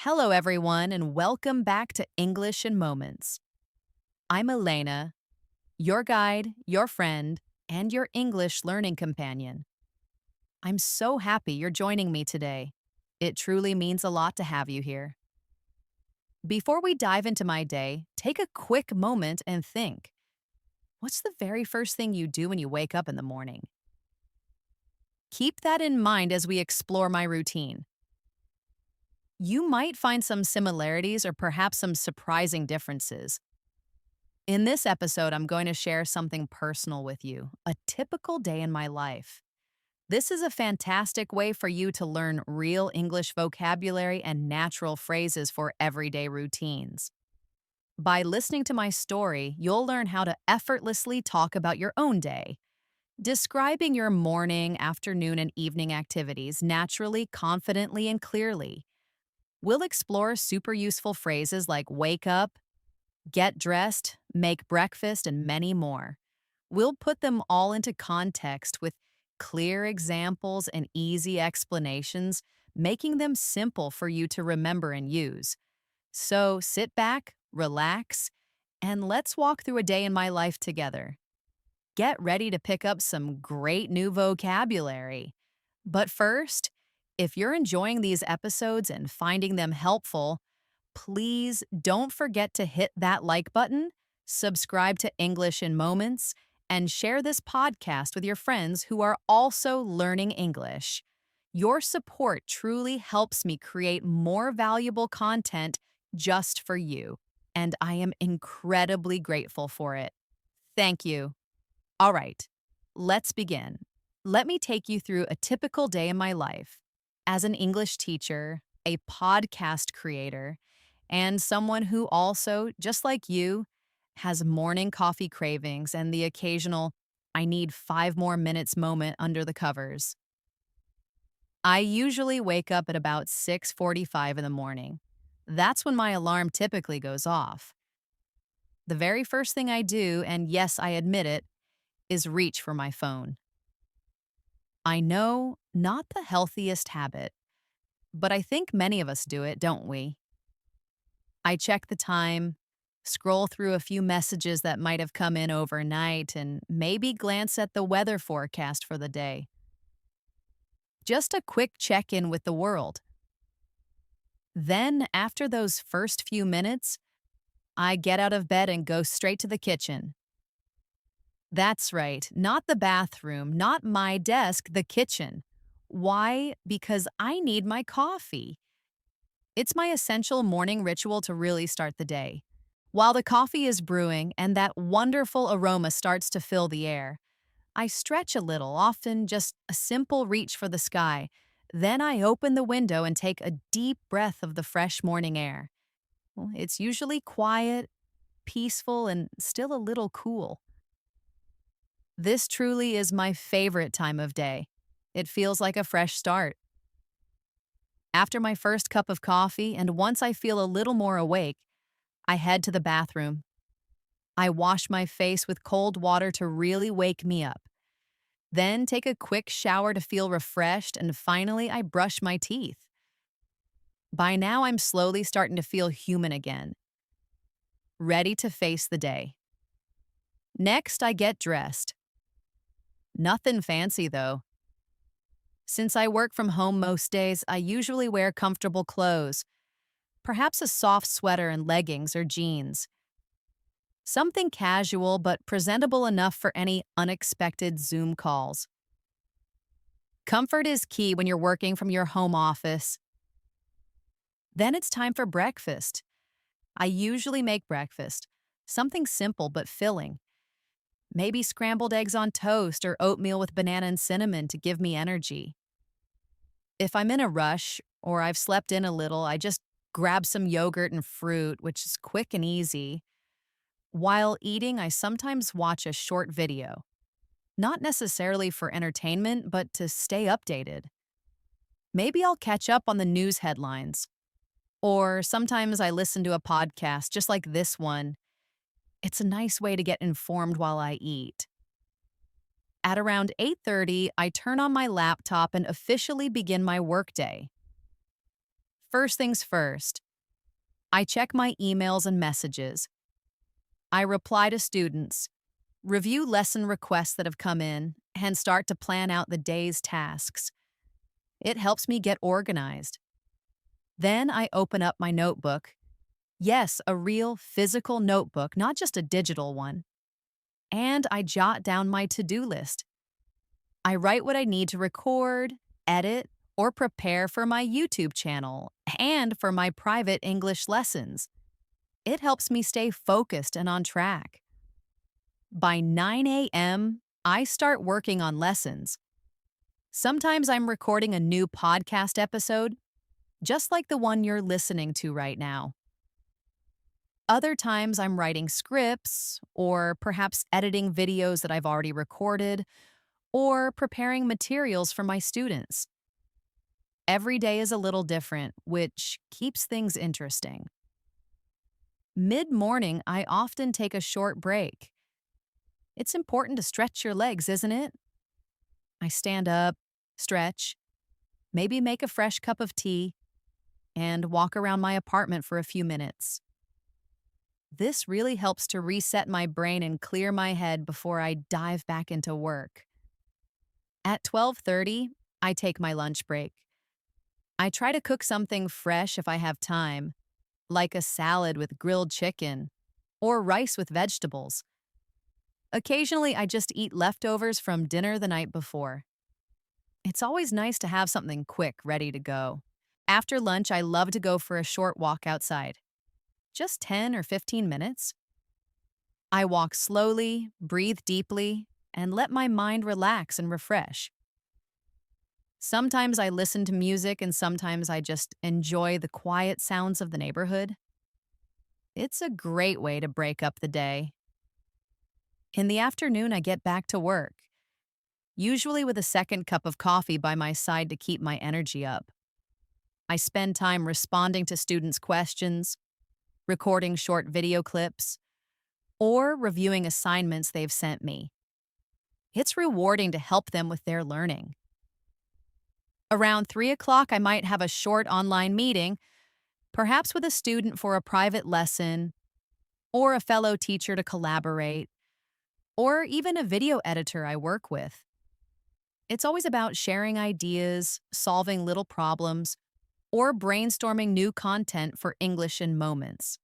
Hello, everyone, and welcome back to English in Moments. I'm Elena, your guide, your friend, and your English learning companion. I'm so happy you're joining me today. It truly means a lot to have you here. Before we dive into my day, take a quick moment and think. What's the very first thing you do when you wake up in the morning? Keep that in mind as we explore my routine. You might find some similarities or perhaps some surprising differences. In this episode, I'm going to share something personal with you, a typical day in my life. This is a fantastic way for you to learn real English vocabulary and natural phrases for everyday routines. By listening to my story, you'll learn how to effortlessly talk about your own day, describing your morning, afternoon, and evening activities naturally, confidently, and clearly. We'll explore super useful phrases like wake up, get dressed, make breakfast, and many more. We'll put them all into context with clear examples and easy explanations, making them simple for you to remember and use. So sit back, relax, and let's walk through a day in my life together. Get ready to pick up some great new vocabulary. But first, if you're enjoying these episodes and finding them helpful, please don't forget to hit that like button, subscribe to English in Moments, and share this podcast with your friends who are also learning English. Your support truly helps me create more valuable content just for you, and I am incredibly grateful for it. Thank you. All right, let's begin. Let me take you through a typical day in my life as an English teacher, a podcast creator, and someone who also, just like you, has morning coffee cravings and the occasional I need 5 more minutes moment under the covers. I usually wake up at about 6:45 in the morning. That's when my alarm typically goes off. The very first thing I do, and yes, I admit it, is reach for my phone. I know, not the healthiest habit, but I think many of us do it, don't we? I check the time, scroll through a few messages that might have come in overnight, and maybe glance at the weather forecast for the day. Just a quick check in with the world. Then, after those first few minutes, I get out of bed and go straight to the kitchen. That's right, not the bathroom, not my desk, the kitchen. Why? Because I need my coffee. It's my essential morning ritual to really start the day. While the coffee is brewing and that wonderful aroma starts to fill the air, I stretch a little, often just a simple reach for the sky. Then I open the window and take a deep breath of the fresh morning air. Well, it's usually quiet, peaceful, and still a little cool. This truly is my favorite time of day. It feels like a fresh start. After my first cup of coffee, and once I feel a little more awake, I head to the bathroom. I wash my face with cold water to really wake me up. Then take a quick shower to feel refreshed, and finally, I brush my teeth. By now, I'm slowly starting to feel human again, ready to face the day. Next, I get dressed. Nothing fancy, though. Since I work from home most days, I usually wear comfortable clothes, perhaps a soft sweater and leggings or jeans. Something casual but presentable enough for any unexpected Zoom calls. Comfort is key when you're working from your home office. Then it's time for breakfast. I usually make breakfast, something simple but filling. Maybe scrambled eggs on toast or oatmeal with banana and cinnamon to give me energy. If I'm in a rush or I've slept in a little, I just grab some yogurt and fruit, which is quick and easy. While eating, I sometimes watch a short video, not necessarily for entertainment, but to stay updated. Maybe I'll catch up on the news headlines. Or sometimes I listen to a podcast just like this one. It's a nice way to get informed while I eat. At around 8:30, I turn on my laptop and officially begin my workday. First things first, I check my emails and messages. I reply to students, review lesson requests that have come in, and start to plan out the day's tasks. It helps me get organized. Then I open up my notebook. Yes, a real physical notebook, not just a digital one. And I jot down my to-do list. I write what I need to record, edit, or prepare for my YouTube channel and for my private English lessons. It helps me stay focused and on track. By 9 a.m., I start working on lessons. Sometimes I'm recording a new podcast episode, just like the one you're listening to right now. Other times I'm writing scripts, or perhaps editing videos that I've already recorded, or preparing materials for my students. Every day is a little different, which keeps things interesting. Mid-morning, I often take a short break. It's important to stretch your legs, isn't it? I stand up, stretch, maybe make a fresh cup of tea, and walk around my apartment for a few minutes. This really helps to reset my brain and clear my head before I dive back into work. At 12:30, I take my lunch break. I try to cook something fresh if I have time, like a salad with grilled chicken or rice with vegetables. Occasionally, I just eat leftovers from dinner the night before. It's always nice to have something quick ready to go. After lunch, I love to go for a short walk outside. Just 10 or 15 minutes. I walk slowly, breathe deeply, and let my mind relax and refresh. Sometimes I listen to music and sometimes I just enjoy the quiet sounds of the neighborhood. It's a great way to break up the day. In the afternoon, I get back to work, usually with a second cup of coffee by my side to keep my energy up. I spend time responding to students' questions, recording short video clips, or reviewing assignments they've sent me. It's rewarding to help them with their learning. Around 3 o'clock, I might have a short online meeting, perhaps with a student for a private lesson, or a fellow teacher to collaborate, or even a video editor I work with. It's always about sharing ideas, solving little problems, or brainstorming new content for English in moments.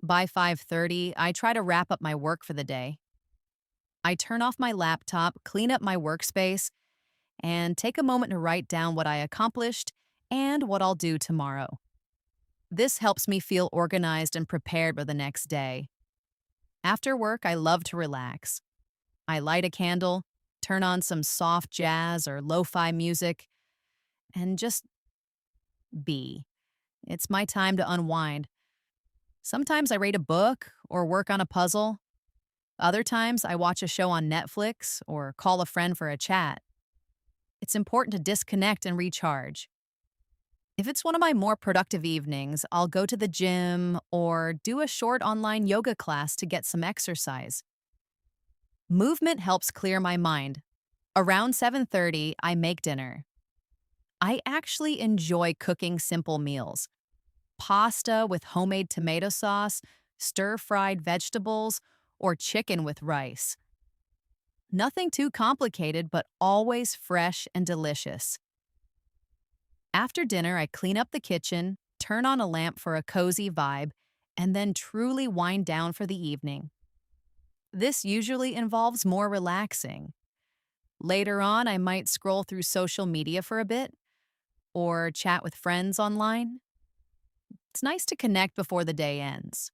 By 5:30, I try to wrap up my work for the day. I turn off my laptop, clean up my workspace, and take a moment to write down what I accomplished and what I'll do tomorrow. This helps me feel organized and prepared for the next day. After work, I love to relax. I light a candle, turn on some soft jazz or lo-fi music, and just be. It's my time to unwind. Sometimes I read a book or work on a puzzle. Other times I watch a show on Netflix or call a friend for a chat. It's important to disconnect and recharge. If it's one of my more productive evenings, I'll go to the gym or do a short online yoga class to get some exercise. Movement helps clear my mind. Around 7:30, I make dinner. I actually enjoy cooking simple meals. Pasta with homemade tomato sauce, stir-fried vegetables, or chicken with rice. Nothing too complicated, but always fresh and delicious. After dinner, I clean up the kitchen, turn on a lamp for a cozy vibe, and then truly wind down for the evening. This usually involves more relaxing. Later on, I might scroll through social media for a bit, or chat with friends online. It's nice to connect before the day ends.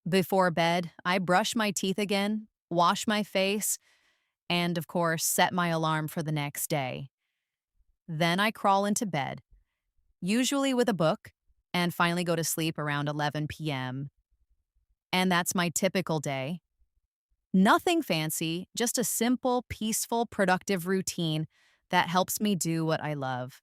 Before bed, I brush my teeth again, wash my face, and of course, set my alarm for the next day. Then I crawl into bed, usually with a book, and finally go to sleep around 11 p.m. And that's my typical day. Nothing fancy, just a simple, peaceful, productive routine that helps me do what I love.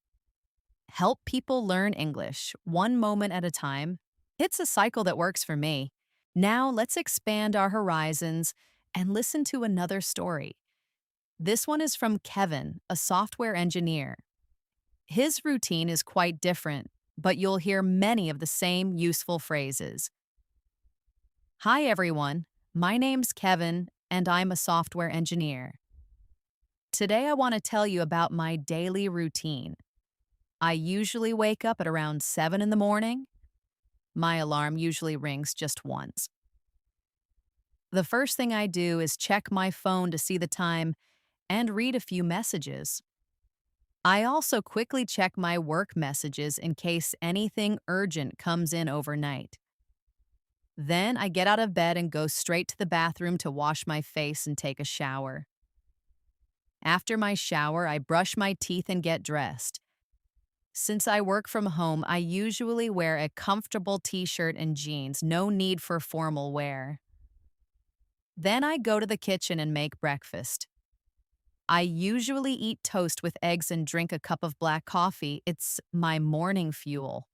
Help people learn English, one moment at a time. It's a cycle that works for me. Now let's expand our horizons and listen to another story. This one is from Kevin, a software engineer. His routine is quite different, but you'll hear many of the same useful phrases. Hi, everyone. My name's Kevin, and I'm a software engineer. Today, I want to tell you about my daily routine. I usually wake up at around 7 in the morning. My alarm usually rings just once. The first thing I do is check my phone to see the time and read a few messages. I also quickly check my work messages in case anything urgent comes in overnight. Then I get out of bed and go straight to the bathroom to wash my face and take a shower. After my shower, I brush my teeth and get dressed. Since I work from home, I usually wear a comfortable t-shirt and jeans, no need for formal wear. Then I go to the kitchen and make breakfast. I usually eat toast with eggs and drink a cup of black coffee. It's my morning fuel.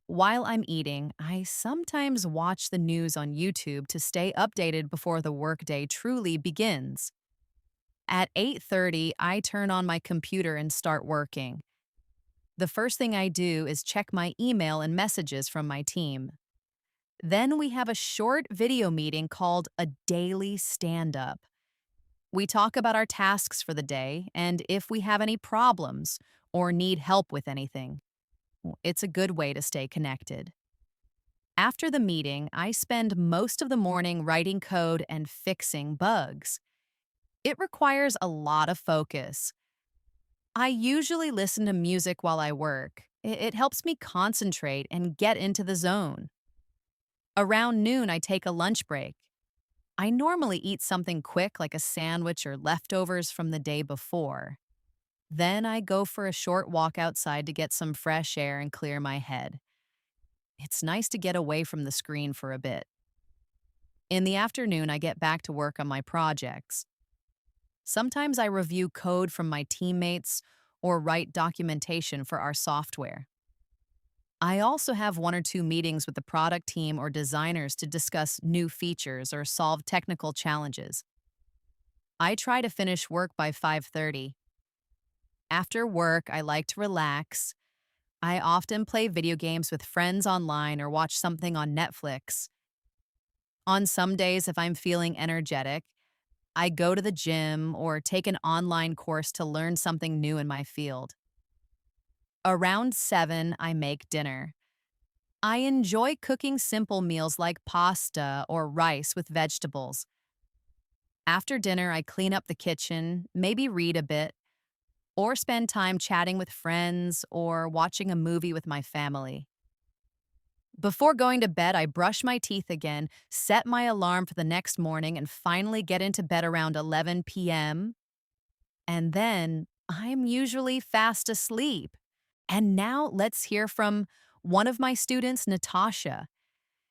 While I'm eating, I sometimes watch the news on YouTube to stay updated before the workday truly begins. At 8:30, I turn on my computer and start working. The first thing I do is check my email and messages from my team. Then we have a short video meeting called a daily stand-up. We talk about our tasks for the day and if we have any problems or need help with anything. It's a good way to stay connected. After the meeting, I spend most of the morning writing code and fixing bugs. It requires a lot of focus. I usually listen to music while I work. It helps me concentrate and get into the zone. Around noon, I take a lunch break. I normally eat something quick like a sandwich or leftovers from the day before. Then I go for a short walk outside to get some fresh air and clear my head. It's nice to get away from the screen for a bit. In the afternoon, I get back to work on my projects. Sometimes I review code from my teammates or write documentation for our software. I also have one or two meetings with the product team or designers to discuss new features or solve technical challenges. I try to finish work by 5:30. After work, I like to relax. I often play video games with friends online or watch something on Netflix. On some days, if I'm feeling energetic, I go to the gym or take an online course to learn something new in my field. Around 7, I make dinner. I enjoy cooking simple meals like pasta or rice with vegetables. After dinner, I clean up the kitchen, maybe read a bit, or spend time chatting with friends or watching a movie with my family. Before going to bed, I brush my teeth again, set my alarm for the next morning, and finally get into bed around 11 p.m. And then I'm usually fast asleep. And now let's hear from one of my students, Natasha.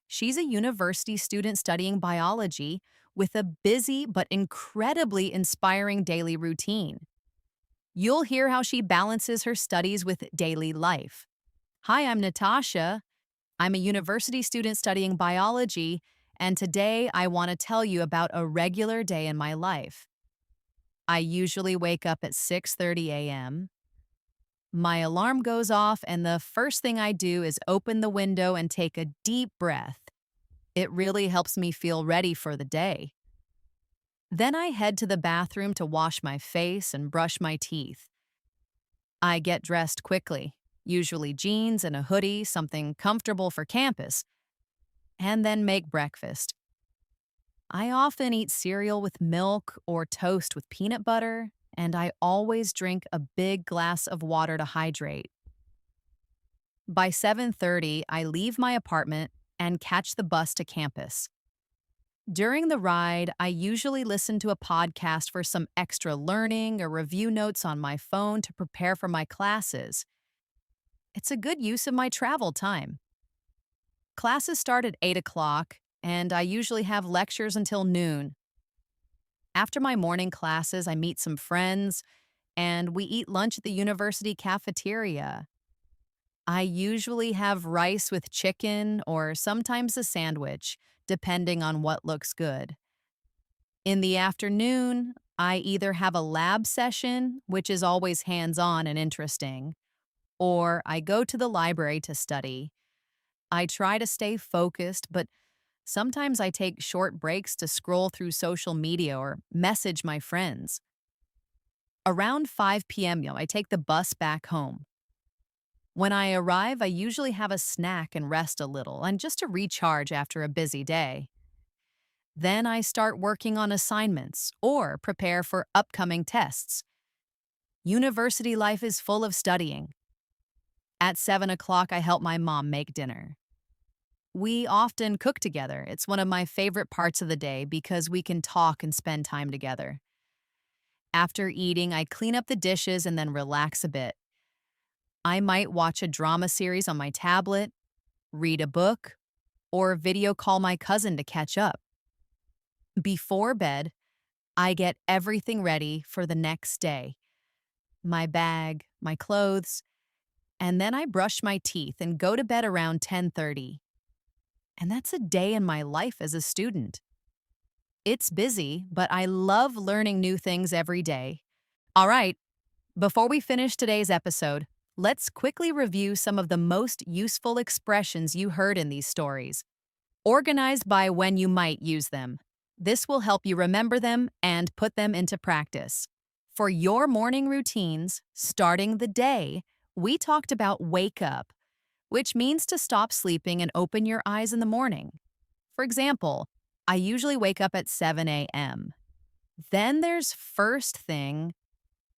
She's a university student studying biology with a busy but incredibly inspiring daily routine. You'll hear how she balances her studies with daily life. Hi, I'm Natasha. I'm a university student studying biology, and today I want to tell you about a regular day in my life. I usually wake up at 6:30 a.m. My alarm goes off, and the first thing I do is open the window and take a deep breath. It really helps me feel ready for the day. Then I head to the bathroom to wash my face and brush my teeth. I get dressed quickly, usually jeans and a hoodie, something comfortable for campus, and then make breakfast. I often eat cereal with milk or toast with peanut butter, and I always drink a big glass of water to hydrate. By 7:30, I leave my apartment and catch the bus to campus. During the ride, I usually listen to a podcast for some extra learning or review notes on my phone to prepare for my classes. It's a good use of my travel time. Classes start at 8 o'clock, and I usually have lectures until noon. After my morning classes, I meet some friends, and we eat lunch at the university cafeteria. I usually have rice with chicken or sometimes a sandwich, depending on what looks good. In the afternoon, I either have a lab session, which is always hands-on and interesting, or I go to the library to study. I try to stay focused, but sometimes I take short breaks to scroll through social media or message my friends. Around 5 p.m., I take the bus back home. When I arrive, I usually have a snack and rest a little, and just to recharge after a busy day. Then I start working on assignments or prepare for upcoming tests. University life is full of studying. At 7 o'clock, I help my mom make dinner. We often cook together. It's one of my favorite parts of the day because we can talk and spend time together. After eating, I clean up the dishes and then relax a bit. I might watch a drama series on my tablet, read a book, or video call my cousin to catch up. Before bed, I get everything ready for the next day. My bag, my clothes, and then I brush my teeth and go to bed around 10:30. And that's a day in my life as a student. It's busy, but I love learning new things every day. All right, before we finish today's episode, let's quickly review some of the most useful expressions you heard in these stories, organized by when you might use them. This will help you remember them and put them into practice. For your morning routines, starting the day, we talked about wake up, which means to stop sleeping and open your eyes in the morning. For example, I usually wake up at 7 a.m. Then there's first thing,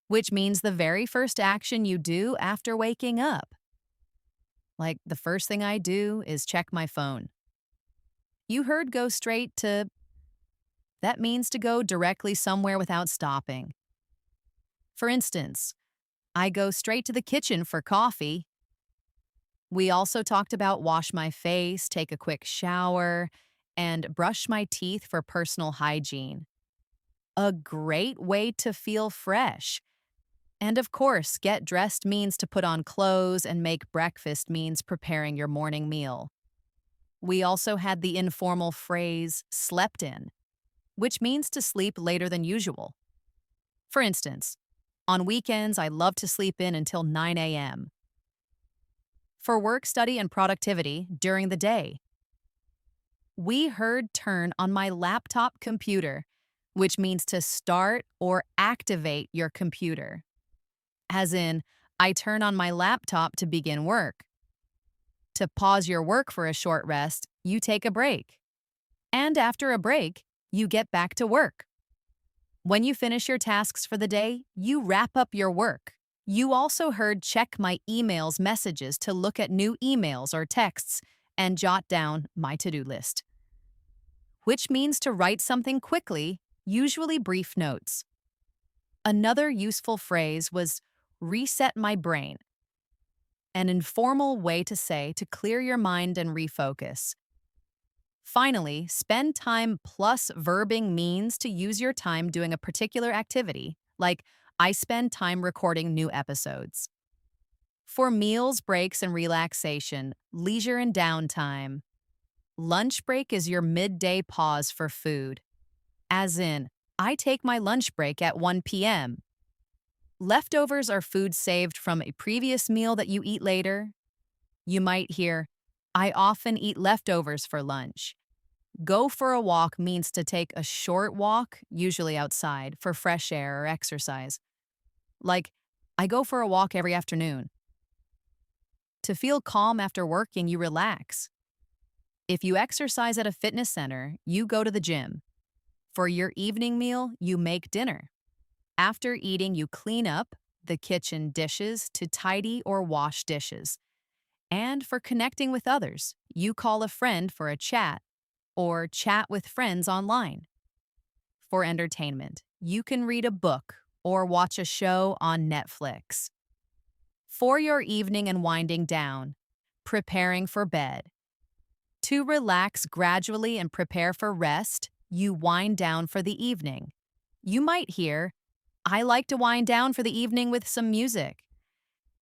which means the very first action you do after waking up. Like the first thing I do is check my phone. You heard go straight to, that means to go directly somewhere without stopping. For instance, I go straight to the kitchen for coffee. We also talked about wash my face, take a quick shower, and brush my teeth for personal hygiene. A great way to feel fresh. And of course, get dressed means to put on clothes, and make breakfast means preparing your morning meal. We also had the informal phrase slept in, which means to sleep later than usual. For instance, on weekends, I love to sleep in until 9 a.m. For work, study, and productivity during the day, we heard turn on my laptop computer, which means to start or activate your computer. As in, I turn on my laptop to begin work. To pause your work for a short rest, you take a break. And after a break, you get back to work. When you finish your tasks for the day, you wrap up your work. You also heard check my emails messages to look at new emails or texts and jot down my to-do list, which means to write something quickly, usually brief notes. Another useful phrase was reset my brain, an informal way to say to clear your mind and refocus. Finally, spend time plus verbing means to use your time doing a particular activity, like I spend time recording new episodes. For meals, breaks, and relaxation, leisure and downtime, lunch break is your midday pause for food. As in, I take my lunch break at 1 p.m. Leftovers are food saved from a previous meal that you eat later. You might hear, I often eat leftovers for lunch. Go for a walk means to take a short walk, usually outside, for fresh air or exercise. Like, I go for a walk every afternoon. To feel calm after working, you relax. If you exercise at a fitness center, you go to the gym. For your evening meal, you make dinner. After eating, you clean up the kitchen dishes to tidy or wash dishes. And for connecting with others, you call a friend for a chat or chat with friends online. For entertainment, you can read a book or watch a show on Netflix. For your evening and winding down, preparing for bed. To relax gradually and prepare for rest, you wind down for the evening. You might hear, I like to wind down for the evening with some music.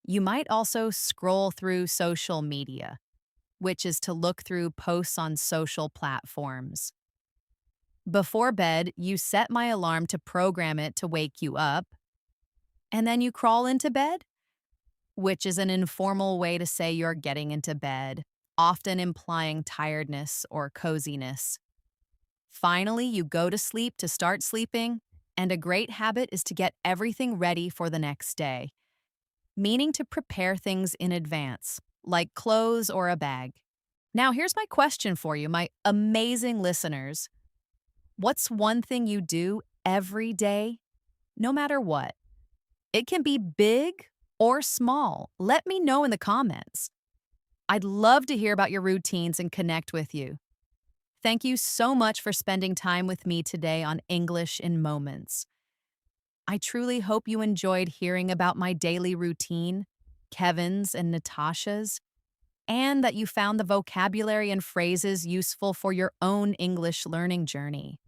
You might also scroll through social media, which is to look through posts on social platforms. Before bed, you set my alarm to program it to wake you up, and then you crawl into bed. which is an informal way to say you're getting into bed, often implying tiredness or coziness. Finally, you go to sleep to start sleeping, and a great habit is to get everything ready for the next day, meaning to prepare things in advance, like clothes or a bag. Now, here's my question for you, my amazing listeners. What's one thing you do every day, no matter what? It can be big or small. Let me know in the comments. I'd love to hear about your routines and connect with you. Thank you so much for spending time with me today on English in Moments. I truly hope you enjoyed hearing about my daily routine, Kevin's and Natasha's, and that you found the vocabulary and phrases useful for your own English learning journey.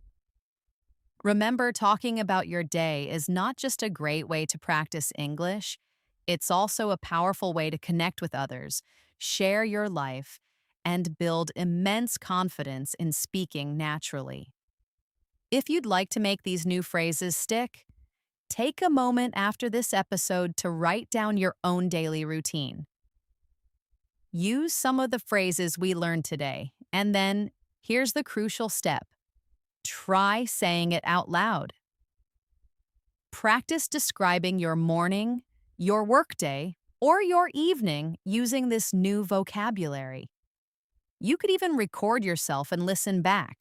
Remember, talking about your day is not just a great way to practice English, it's also a powerful way to connect with others, share your life, and build immense confidence in speaking naturally. If you'd like to make these new phrases stick, take a moment after this episode to write down your own daily routine. Use some of the phrases we learned today, and then here's the crucial step. Try saying it out loud. Practice describing your morning, your workday, or your evening using this new vocabulary. You could even record yourself and listen back.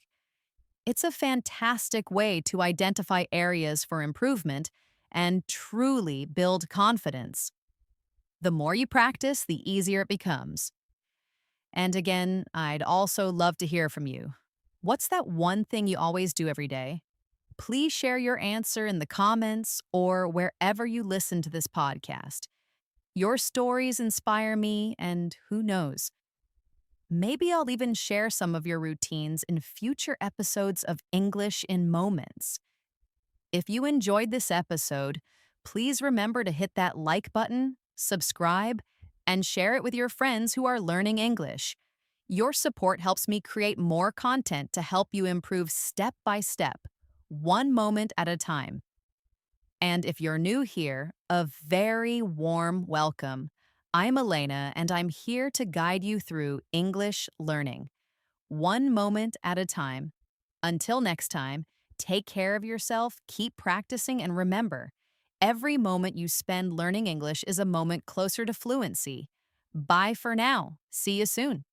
It's a fantastic way to identify areas for improvement and truly build confidence. The more you practice, the easier it becomes. And again, I'd also love to hear from you. What's that one thing you always do every day? Please share your answer in the comments or wherever you listen to this podcast. Your stories inspire me, and who knows, maybe I'll even share some of your routines in future episodes of English in Moments. If you enjoyed this episode, please remember to hit that like button, subscribe, and share it with your friends who are learning English. Your support helps me create more content to help you improve step by step, one moment at a time. And if you're new here, a very warm welcome. I'm Elena, and I'm here to guide you through English learning, one moment at a time. Until next time, take care of yourself, keep practicing, and remember, every moment you spend learning English is a moment closer to fluency. Bye for now. See you soon.